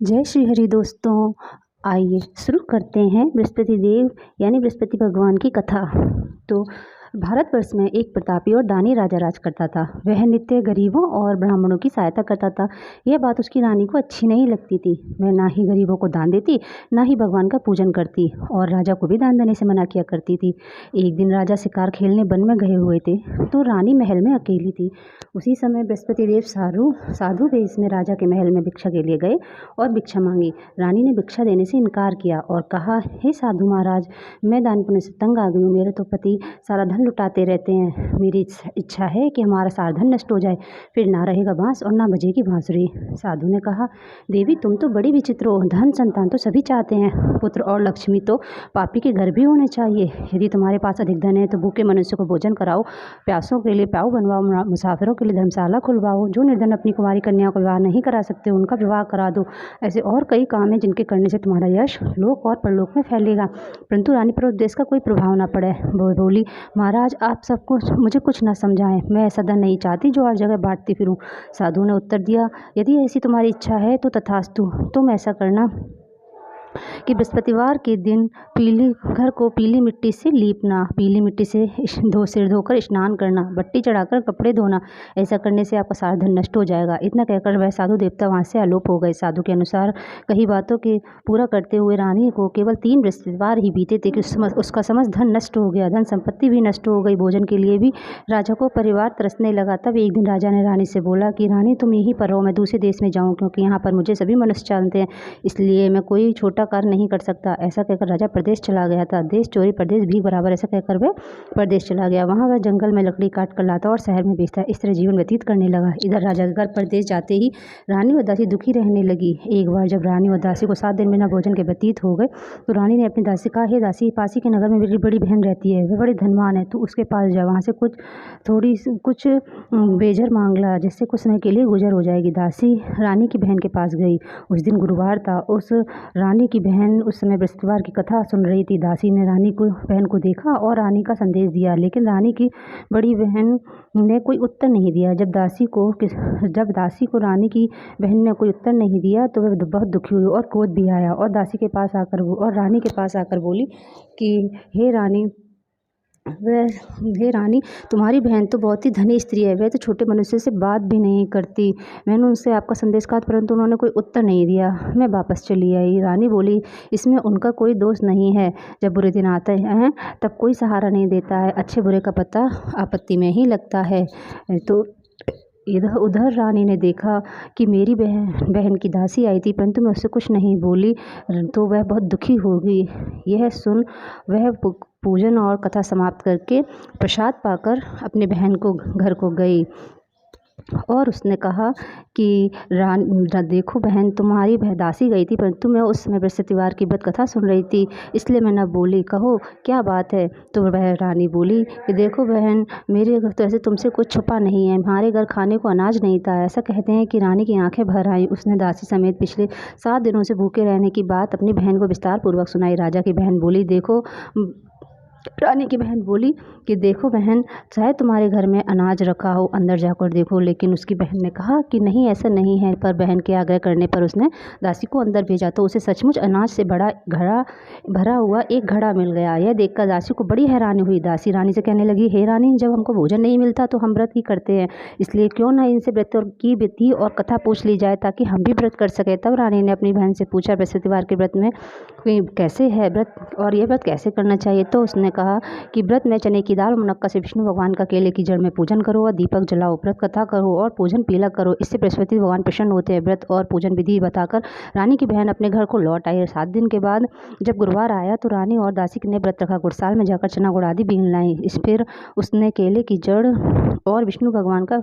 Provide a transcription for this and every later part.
जय श्री हरि दोस्तों। आइए शुरू करते हैं बृहस्पति देव यानी बृहस्पति भगवान की कथा। तो भारतवर्ष में एक प्रतापी और दानी राजा राज करता था। वह नित्य गरीबों और ब्राह्मणों की सहायता करता था। यह बात उसकी रानी को अच्छी नहीं लगती थी। वह ना ही गरीबों को दान देती, ना ही भगवान का पूजन करती और राजा को भी दान देने से मना किया करती थी। एक दिन राजा शिकार खेलने वन में गए हुए थे तो रानी महल में अकेली थी। उसी समय बृहस्पति देव साधु वेश में राजा के महल में भिक्षा के लिए गए और भिक्षा मांगी। रानी ने भिक्षा देने से इनकार किया और कहा, हे साधु महाराज, मैं दान पुण्य से तंग आ गई हूँ। मेरे तो पति सारा धन लुटाते रहते हैं। मेरी इच्छा है कि हमारा सारा धन नष्ट हो जाए, फिर ना रहेगा बांस और ना बजेगी बांसुरी। साधु ने कहा, देवी तुम तो बड़ी विचित्र हो। धन संतान तो सभी चाहते हैं, पुत्र और लक्ष्मी तो पापी के घर भी होने चाहिए। यदि तुम्हारे पास अधिक धन है तो भूखे मनुष्य को भोजन कराओ, प्यासों के लिए प्याऊ बनवाओ, मुसाफिरों के लिए धर्मशाला खुलवाओ, जो निर्धन अपनी कुमारी कन्या को विवाह नहीं करा सकते उनका विवाह करा दो। ऐसे और कई काम हैं जिनके करने से तुम्हारा यश लोक और परलोक में फैलेगा, परंतु रानी पर उपदेश का कोई प्रभाव ना पड़े। वो बोली, महाराज आप सबको मुझे कुछ ना समझाएं, मैं ऐसा धन नहीं चाहती जो हर जगह बांटती फिरूं। साधु ने उत्तर दिया, यदि ऐसी तुम्हारी इच्छा है तो तथास्तु, तुम ऐसा करना कि बृहस्पतिवार के दिन घर को पीली मिट्टी से लीपना, पीली मिट्टी से सिर धोकर स्नान करना, बट्टी चढ़ाकर कपड़े धोना। ऐसा करने से आपका सारा धन नष्ट हो जाएगा। इतना कहकर वह साधु देवता वहाँ से आलोप हो गए। साधु के अनुसार कई बातों के पूरा करते हुए रानी को केवल 3 बृहस्पतिवार ही बीते थे कि उसका समस्त धन नष्ट हो गया, धन संपत्ति भी नष्ट हो गई। भोजन के लिए भी राजा को परिवार तरसने लगा। तब एक दिन राजा ने रानी से बोला कि रानी तुम यहीं पर रहो, मैं दूसरे देश में जाऊँ, क्योंकि यहाँ पर मुझे सभी मनुष्य जानते हैं, इसलिए मैं कोई छोटा कार्य नहीं कर सकता। ऐसा कहकर राजा प्रदेश चला गया था। देश चोरी परदेश भी बराबर, ऐसा कहकर वह प्रदेश चला गया। वहाँ वह जंगल में लकड़ी काट कर लाता और शहर में बेचता। इस तरह जीवन व्यतीत करने लगा। इधर राजा के घर प्रदेश जाते ही रानी और दासी दुखी रहने लगी। एक बार जब रानी और दासी को 7 दिन बिना भोजन के व्यतीत हो गए तो रानी ने अपनी दासी कहा, हे दासी, पासी के नगर में मेरी बड़ी बहन रहती है, वह बड़ी धनवान है, तू उसके पास जा, वहाँ से कुछ बेजर मांग ला, जिससे कुछ समय के लिए गुजर हो जाएगी। दासी रानी की बहन के पास गई। उस दिन गुरुवार था। उस रानी की बहन उस समय बृहस्पतिवार की कथा सुन रही थी। दासी ने बहन को देखा और रानी का संदेश दिया, लेकिन रानी की बड़ी बहन ने कोई उत्तर नहीं दिया। जब दासी को रानी की बहन ने कोई उत्तर नहीं दिया तो वह बहुत दुखी हुई और क्रोध भी आया और रानी के पास आकर बोली कि हे रानी, तुम्हारी बहन तो बहुत ही धनी स्त्री है, वह तो छोटे मनुष्य से बात भी नहीं करती। मैंने उनसे आपका संदेश कहा परंतु उन्होंने कोई उत्तर नहीं दिया, मैं वापस चली आई। रानी बोली, इसमें उनका कोई दोष नहीं है। जब बुरे दिन आते हैं तब कोई सहारा नहीं देता है, अच्छे बुरे का पता आपत्ति में ही लगता है। तो इधर उधर रानी ने देखा कि मेरी बहन की दासी आई थी, परंतु मैं उससे कुछ नहीं बोली, तो वह बहुत दुखी हो गई। यह सुन वह पूजन और कथा समाप्त करके प्रसाद पाकर अपने बहन को घर को गई और उसने कहा कि देखो बहन, तुम्हारी दासी गई थी, परंतु मैं उस समय बृहस्पतिवार की व्रत कथा सुन रही थी, इसलिए मैं न बोली, कहो क्या बात है। तो वह रानी बोली कि देखो बहन, मेरे घर तो ऐसे तुमसे कुछ छुपा नहीं है, हमारे घर खाने को अनाज नहीं था। ऐसा कहते हैं कि रानी की आंखें भर आई। उसने दासी समेत पिछले 7 दिनों से भूखे रहने की बात अपनी बहन को विस्तार पूर्वक सुनाई। रानी की बहन बोली कि देखो बहन, चाहे तुम्हारे घर में अनाज रखा हो, अंदर जाकर देखो। लेकिन उसकी बहन ने कहा कि नहीं, ऐसा नहीं है। पर बहन के आग्रह करने पर उसने दासी को अंदर भेजा तो उसे सचमुच अनाज से भरा हुआ एक घड़ा मिल गया। यह देखकर दासी को बड़ी हैरानी हुई। दासी रानी से कहने लगी, हे रानी, जब हमको भोजन नहीं मिलता तो हम व्रत ही करते हैं, इसलिए क्यों ना इनसे व्रत की विधि और कथा पूछ ली जाए ताकि हम भी व्रत कर सकें। तब रानी ने अपनी बहन से पूछा, बृहस्पतिवार के व्रत में कैसे है व्रत और यह व्रत कैसे करना चाहिए। तो उसने कहा कि व्रत में चने की दाल और मुनक्का से विष्णु भगवान का केले की जड़ में पूजन करो और दीपक जलाओ, व्रत कथा करो और पूजन पीला करो, इससे बृहस्पति भगवान प्रसन्न होते हैं। व्रत और पूजन विधि बताकर रानी की बहन अपने घर को लौट आई। 7 दिन के बाद जब गुरुवार आया तो रानी और दासी ने व्रत रखा। गुड़साल में जाकर चना गुड़ आदि बीन लाई। फिर उससे केले की जड़ और विष्णु भगवान का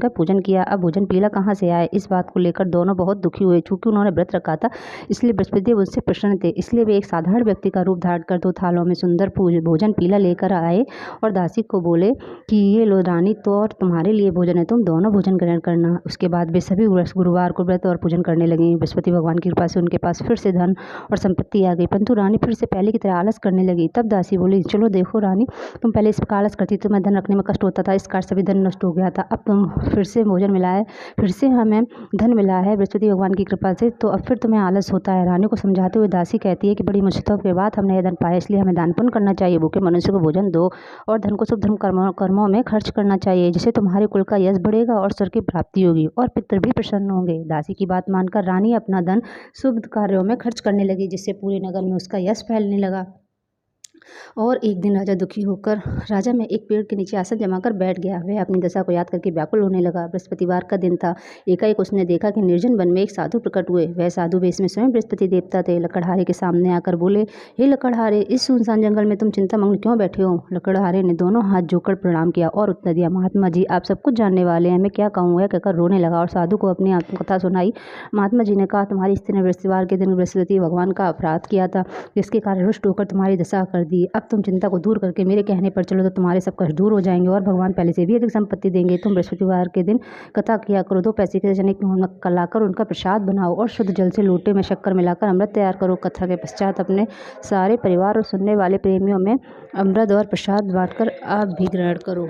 पूजन किया। अब भोजन पीला कहाँ से आए, इस बात को लेकर दोनों बहुत दुखी हुए। चूंकि उन्होंने व्रत रखा था इसलिए बृहस्पति देव उनसे प्रसन्न थे, इसलिए वे एक साधारण व्यक्ति का रूप धारण कर 2 थाल थालों में सुंदर भोजन पीला लेकर आए और दासी को बोले कि ये लो रानी, तो और तुम्हारे लिए भोजन है, तुम दोनों भोजन ग्रहण करना। उसके बाद वे सभी गुरुवार को व्रत और पूजन करने लगी। बृहस्पति भगवान की कृपा से उनके पास फिर से धन और संपत्ति आ गई, परंतु रानी फिर से पहले की तरह आलस करने लगी। तब दासी बोली, चलो देखो रानी, तुम पहले इस प्रकार आलस करती तो मैं धन रखने में कष्ट होता था, इस कार्य से भी धन नष्ट हो गया था। अब तुम फिर से भोजन मिला है, फिर से हमें धन मिला है बृहस्पति भगवान की कृपा से, तो अब फिर तुम्हें आलस होता है। रानी को समझाते हुए दासी कहती है कि बड़ी मुश्किलों के बाद हमने यह धन पाया, इसलिए हमें दान पुण्य करना चाहिए, भूखे मनुष्य को भोजन दो और धन को शुभ धर्म कर्मों में खर्च करना चाहिए, जिससे तुम्हारे कुल का यश बढ़ेगा और स्वर्ग की प्राप्ति होगी और पितृ भी प्रसन्न होंगे। दासी की बात मानकर रानी अपना धन शुभ कार्यों में खर्च करने लगी, जिससे पूरे नगर में उसका यश फैलने लगा। और एक दिन राजा दुखी होकर राजा में एक पेड़ के नीचे आसन जमाकर बैठ गया। वह अपनी दशा को याद करके व्याकुल होने लगा। बृहस्पतिवार का दिन था। एकाएक उसने देखा कि निर्जन वन में एक साधु प्रकट हुए। वह साधु वेश में स्वयं बृहस्पति देवता थे। लकड़हारे के सामने आकर बोले, हे लकड़हारे, इस सुनसान जंगल में तुम चिंतामग्न क्यों बैठे हो? लकड़हारे ने दोनों हाथ जोड़कर प्रणाम किया और उत्तर दिया, महात्मा जी, आप सब कुछ जानने वाले हैं, मैं क्या कहूँ? यह कहकर रोने लगा और साधु को अपनी आत्मकथा सुनाई। महात्मा जी ने कहा, तुम्हारी स्त्री ने बृहस्पतिवार के दिन बृहस्पति भगवान का अपराध किया था, जिसके कारण रुष्ट होकर तुम्हारी दशा कर दी। अब तुम चिंता को दूर करके मेरे कहने पर चलो तो तुम्हारे सब कष्ट दूर हो जाएंगे और भगवान पहले से भी अधिक संपत्ति देंगे। तुम बृहस्पतिवार के दिन कथा किया करो, 2 पैसे के चने लाकर उनका प्रसाद बनाओ और शुद्ध जल से लोटे में शक्कर मिलाकर अमृत तैयार करो। कथा के पश्चात अपने सारे परिवार और सुनने वाले प्रेमियों में अमृत और प्रसाद बांटकर आप भी ग्रहण करो।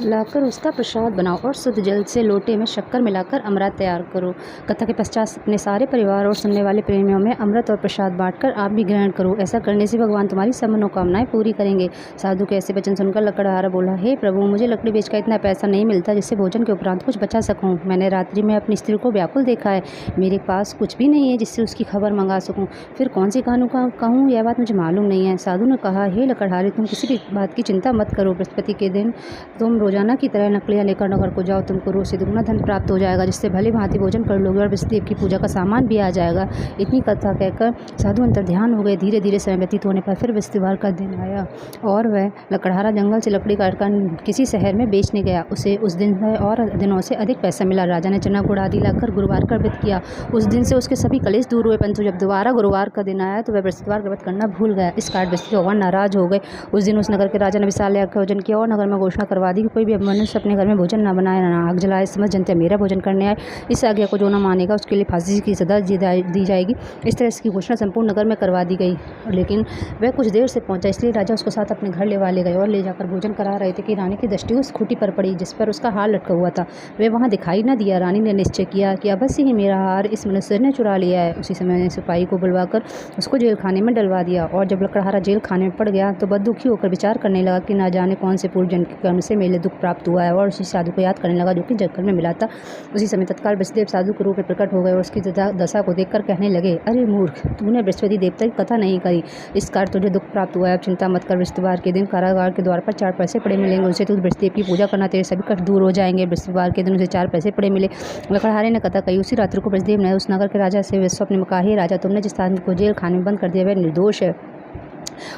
लाकर उसका प्रसाद बनाओ और शुद्ध जल से लोटे में शक्कर मिलाकर अमृत तैयार करो। कथा के पश्चात अपने सारे परिवार और सुनने वाले प्रेमियों में अमृत और प्रसाद बांटकर आप भी ग्रहण करो। ऐसा करने से भगवान तुम्हारी सब मनोकामनाएं पूरी करेंगे। साधु के ऐसे वचन सुनकर लकड़हारा बोला, हे प्रभु, मुझे लकड़ी बेचकर इतना पैसा नहीं मिलता जिससे भोजन के उपरांत कुछ बचा सकूँ। मैंने रात्रि में अपनी स्त्री को व्याकुल देखा है, मेरे पास कुछ भी नहीं है जिससे उसकी खबर मंगा सकूँ। फिर कौन सी कहानी कहूँ, यह बात मुझे मालूम नहीं है। साधु ने कहा, हे लकड़हारे, तुम किसी भी बात की चिंता मत करो। बृहस्पति के दिन तुम रोजाना की तरह लकड़ियाँ लेकर नगर को जाओ, तुमको रोज से दुगना धन प्राप्त हो जाएगा, जिससे भले भांति भोजन कर लोगे और बृहस्पति की पूजा का सामान भी आ जाएगा। इतनी कथा कहकर साधु अंतर ध्यान हो गए। धीरे धीरे समय व्यतीत होने पर फिर बृहस्पतिवार का दिन आया और वह लकड़हारा जंगल से लकड़ी काटकर किसी शहर में बेचने गया। उसे उस दिन और दिनों से अधिक पैसा मिला। राजा ने चना गुड़ आदि लाकर गुरुवार का व्रत किया। उस दिन से उसके सभी कलेश दूर हुए, परंतु जब दोबारा गुरुवार का दिन आया तो वह बृहस्पतिवार का व्रत करना भूल गया। इस कारण बृहस्पति भगवान नाराज हो गए। उस दिन उस नगर के राजा ने विशाल याग का आयोजन किया और नगर में घोषणा करवा दी कि कोई भी मनुष्य अपने घर में भोजन न बनाए, न आग जलाए। समझ जनता मेरा भोजन करने आए, इस आज्ञा को जो न मानेगा उसके लिए फांसी की सजा दी जाएगी। इस तरह इसकी घोषणा संपूर्ण नगर में करवा दी गई। लेकिन वह कुछ देर से पहुंचा, इसलिए राजा उसको साथ अपने घर ले गए और ले जाकर भोजन करा रहे थे कि रानी की दृष्टि उस खूंटी पर पड़ी जिस पर उसका हार लटका हुआ था। वह वहां दिखाई न दिया। रानी ने निश्चय किया कि अवश्य ही मेरा हार इस मनुष्य ने चुरा लिया है। उसी समय सिपाही को बुलवाकर उसको जेल खाने में डलवा दिया। और जब लकड़हारा जेल खाने में पड़ गया तो बद दुखी होकर विचार करने लगा कि न जाने कौन से पूर्व जन्म के कर्म से मेरे दुख प्राप्त हुआ है, और उसी साधु को याद करने लगा जो कि जंगल में मिला था। उसी समय तत्काल बृहस्पति साधु के रूप में प्रकट हो गए और उसकी दशा को देखकर कहने लगे, अरे मूर्ख, तूने बृहस्पति देवता की कथा नहीं करी, इस कारण तुझे दुख प्राप्त हुआ है। अब चिंता मत कर, बृहस्पतिवार के दिन कारागार के द्वार पर 4 पैसे पड़े मिलेंगे, उनसे तू बृहस्पति की पूजा करना, तेरे सभी कष्ट दूर हो जाएंगे। बृहस्पतिवार के दिन उसे 4 पैसे पड़े मिले। लकड़हारे ने कथा कही। उसी रात्रि को बृहस्पति ने उस नगर के राजा से स्वप्न में कहा, हे राजा, तुमने जिस आदमी को जेल खाने में बंद कर दिया वह निर्दोष है,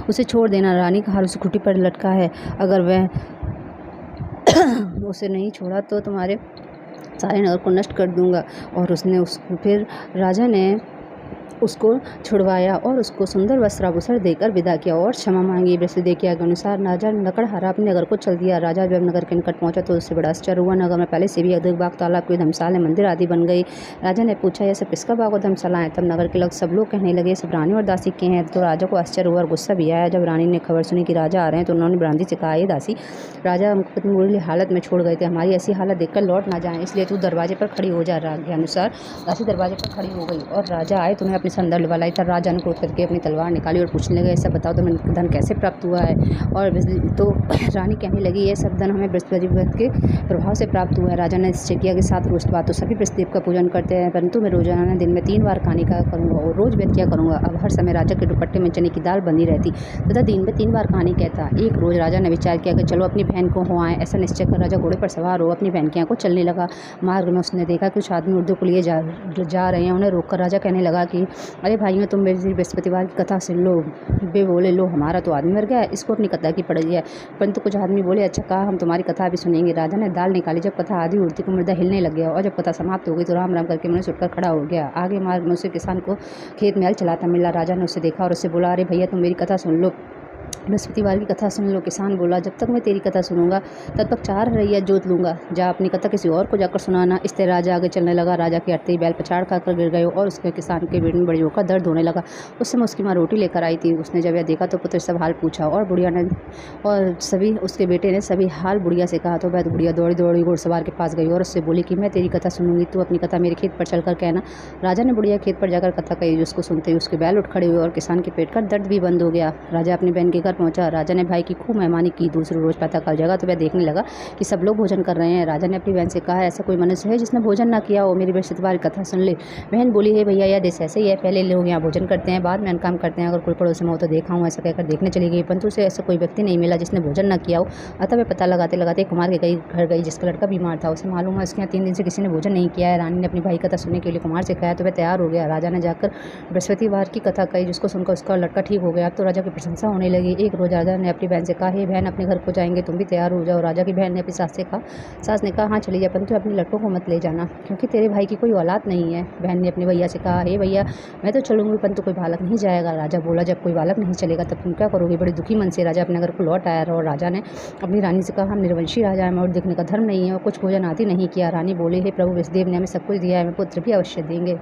उसे छोड़ देना। रानी का हार उस खूंटी पर लटका है, अगर वह उसे नहीं छोड़ा तो तुम्हारे सारे नगर को नष्ट कर दूंगा। और उसने उसको फिर राजा ने उसको छुड़वाया और उसको सुंदर वस्त्राभूषण देकर विदा किया और क्षमा मांगी। बृहस्पति के अनुसार राजा लकड़हारा अपने नगर को चल दिया। राजा जब नगर के निकट पहुंचा तो उससे बड़ा आश्चर्य हुआ। नगर में पहले से भी अधिक बाग, तालाब, कोई धर्मशाला, मंदिर आदि बन गई। राजा ने पूछा, यह सब किसका बाग और धर्मशाला है? तब नगर के लोग सब लोग कहने लगे, सब रानी और दासी के हैं। तो राजा को आश्चर्य हुआ और गुस्सा भी आया। जब रानी ने खबर सुनी कि राजा आ रहे हैं तो उन्होंने ब्रांदी से कहा, ये दासी, राजा हमको कितनी बुरी हालत में छोड़ गए थे, हमारी ऐसी हालत देखकर लौट ना जाए, इसलिए तू दरवाजे पर खड़ी हो जा। राजा के अनुसार दासी दरवाजे पर खड़ी हो गई और राजा आए तो उन्हें अपने संदर्भ वाला। तब राजा ने क्रोध करके अपनी तलवार निकाली और पूछने लगे, ऐसा बताओ तो मैं धन कैसे प्राप्त हुआ है? और तो रानी कहने लगी, ये सब धन हमें बृहस्पति के प्रभाव से प्राप्त हुआ है। राजा ने निश्चय किया कि 7 रोज बाद तो सभी बृहस्पति का पूजन करते हैं, परंतु मैं रोजाना दिन में 3 बार खाने का करूँगा और रोज व्रत किया करूँगा। अब हर समय राजा के दुपट्टे में चने की दाल बंधी रहती तथा दिन में 3 बार खाने कहता। एक रोज राजा ने विचार किया कि चलो अपनी बहन को हो आए। ऐसा निश्चय कर राजा घोड़े पर सवार हो अपनी बहन के यहाँ को चलने लगा। मार्ग में उसने देखा कि कुछ आदमी उर्दू को लिए जा रहे हैं। उन्हें रोककर राजा कहने लगा कि लगी, अरे भाइयों तुम मेरी बृहस्पतिवार की कथा सुन लो। वे बोले, लो हमारा तो आदमी मर गया है, इसको अपनी कथा की पड़ गई है। परंतु कुछ आदमी बोले, अच्छा कहा हम तुम्हारी कथा भी सुनेंगे। राजा ने दाल निकाली, जब कथा आधी उड़ती को मृदा हिलने लग गया और जब कथा समाप्त हो गई तो राम राम करके मनुष्य उठकर खड़ा हो गया। आगे मार्ग में उसे किसान को खेत में हल चलाता मिला। राजा ने उसे देखा और उससे बोला, अरे भैया तुम मेरी कथा सुन लो, बृहस्पतिवार की कथा सुन लो। किसान बोला, जब तक मैं तेरी कथा सुनूंगा तब तक 4 रैया जोत लूंगा, जा अपनी कथा किसी और को जाकर सुनाना। इस तरह राजा आगे चलने लगा। राजा के अटते ही बैल पछाड़ खाकर गिर गए और उसके किसान के पेट में बड़ी होकर दर्द होने लगा। उस समय उसकी माँ रोटी लेकर आई थी। उसने जब यह देखा तो पुत्र सब हाल पूछा और बुढ़िया ने और सभी उसके बेटे ने सभी हाल बुढ़िया से कहा। तो वह बुढ़िया दौड़ी दौड़ी घुड़सवार के पास गई और उससे बोली कि मैं तेरी कथा सुनूंगी, तू अपनी कथा मेरे खेत पर चलकर कहना। राजा ने बुढ़िया खेत पर जाकर कथा कही। उसको सुनते ही उसके बैल उठ खड़े हुए और किसान के पेट का दर्द भी बंद हो गया। राजा अपनी बहन के घर पहुंचा। राजा ने भाई की खूब मेहमानी की। दूसरे रोज प्रातःकाल जगा तो वह देखने लगा कि सब लोग भोजन कर रहे हैं। राजा ने अपनी बहन से कहा, ऐसा कोई मनुष्य है जिसने भोजन ना किया हो, मेरी बृहस्पतिवार की कथा सुन ले। बहन बोली, है भैया यह देश ऐसे ही है, पहले लोग यहाँ भोजन करते हैं, बाद में अन्न काम करते हैं, अगर कोई पड़ोस में हो तो देखा हूँ। ऐसा कहकर देखने चली गई, परंतु उसे ऐसा कोई व्यक्ति नहीं मिला जिसने भोजन न किया हो। अतः वह पता लगाते लगाते कुमार के घर गई जिसका लड़का बीमार था। उसे मालूम है उसके यहाँ 3 दिन से किसी ने भोजन नहीं किया है। रानी ने अपनी भाई कथा सुनने के लिए कुमार से कहा तो वह तैयार हो गया। राजा ने जाकर बृहस्पतिवार की कथा कही, जिसको सुनकर उसका लड़का ठीक हो गया। अब तो राजा की प्रशंसा होने लगी। एक रोज राजा ने अपनी बहन से कहा, हे बहन अपने घर को जाएंगे, तुम भी तैयार हो जाओ। राजा की बहन ने अपनी सास से कहा। सास ने कहा, हाँ चली जा, परंतु अपने लड़कों को मत ले जाना क्योंकि तेरे भाई की कोई औलाद नहीं है। बहन ने अपने भैया से कहा, हे भैया मैं तो चलूंगी परंतु कोई बालक नहीं जाएगा। राजा बोला, जब कोई बालक नहीं चलेगा तब तुम क्या करोगे। बड़े दुखी मन से राजा अपने घर को लौट आया और राजा ने अपनी रानी से कहा, हम निर्वंशी राजा हैं और देखने का धर्म नहीं है और कुछ भोजन आदि नहीं किया। रानी बोले, हे प्रभु विष्णुदेव ने हमें सब कुछ दिया है, हमें पुत्र भी अवश्य देंगे।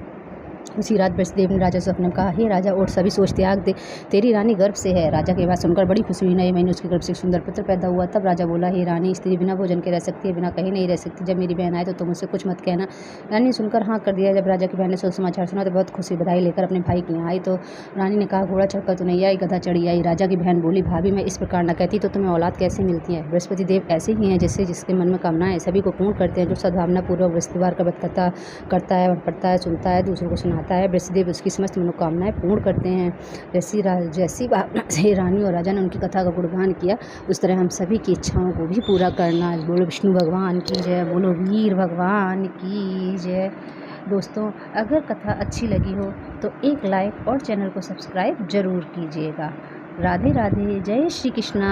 उसी रात बृहस्पतिदेव ने राजा से अपने कहा, हे राजा उठ, सभी सोच त्याग दे, तेरी रानी गर्भ से है। राजा की बात सुनकर बड़ी खुशी हुई। 9 महीने उसके गर्भ से एक सुंदर पुत्र पैदा हुआ। तब राजा बोला, हे रानी स्त्री बिना भोजन के रह सकती है, बिना कहीं नहीं रह सकती। जब मेरी बहन आए तो तुम उससे कुछ मत कहना। रानी ने सुनकर हाँ कर दिया। जब राजा की बहन ने समाचार सुना तो बहुत खुशी बधाई लेकर अपने भाई के यहाँ आई। तो रानी ने कहा, घोड़ा चढ़कर तो नहीं आई, गधा चढ़ी आई। राजा की बहन बोली, भाभी मैं इस प्रकार न कहती तो तुम्हें औलाद कैसे मिलती है। बृहस्पति देव ऐसे ही हैं जिससे जिसके मन में कामनाएं सभी को पूर्ण करते हैं। जो सद्भावना पूर्वक बृहस्पतिवार का व्रत करता है, पढ़ता है, सुनता है, दूसरों को सुनाता है, बृहस्पतिदेव उसकी समस्त मनोकामनाएं पूर्ण करते हैं। जैसी भावना से रानी और राजा ने उनकी कथा का गुणगान किया, उस तरह हम सभी की इच्छाओं को भी पूरा करना। बोलो विष्णु भगवान की जय, बोलो वीर भगवान की जय। दोस्तों अगर कथा अच्छी लगी हो तो एक लाइक और चैनल को सब्सक्राइब जरूर कीजिएगा। राधे राधे, जय श्री कृष्णा।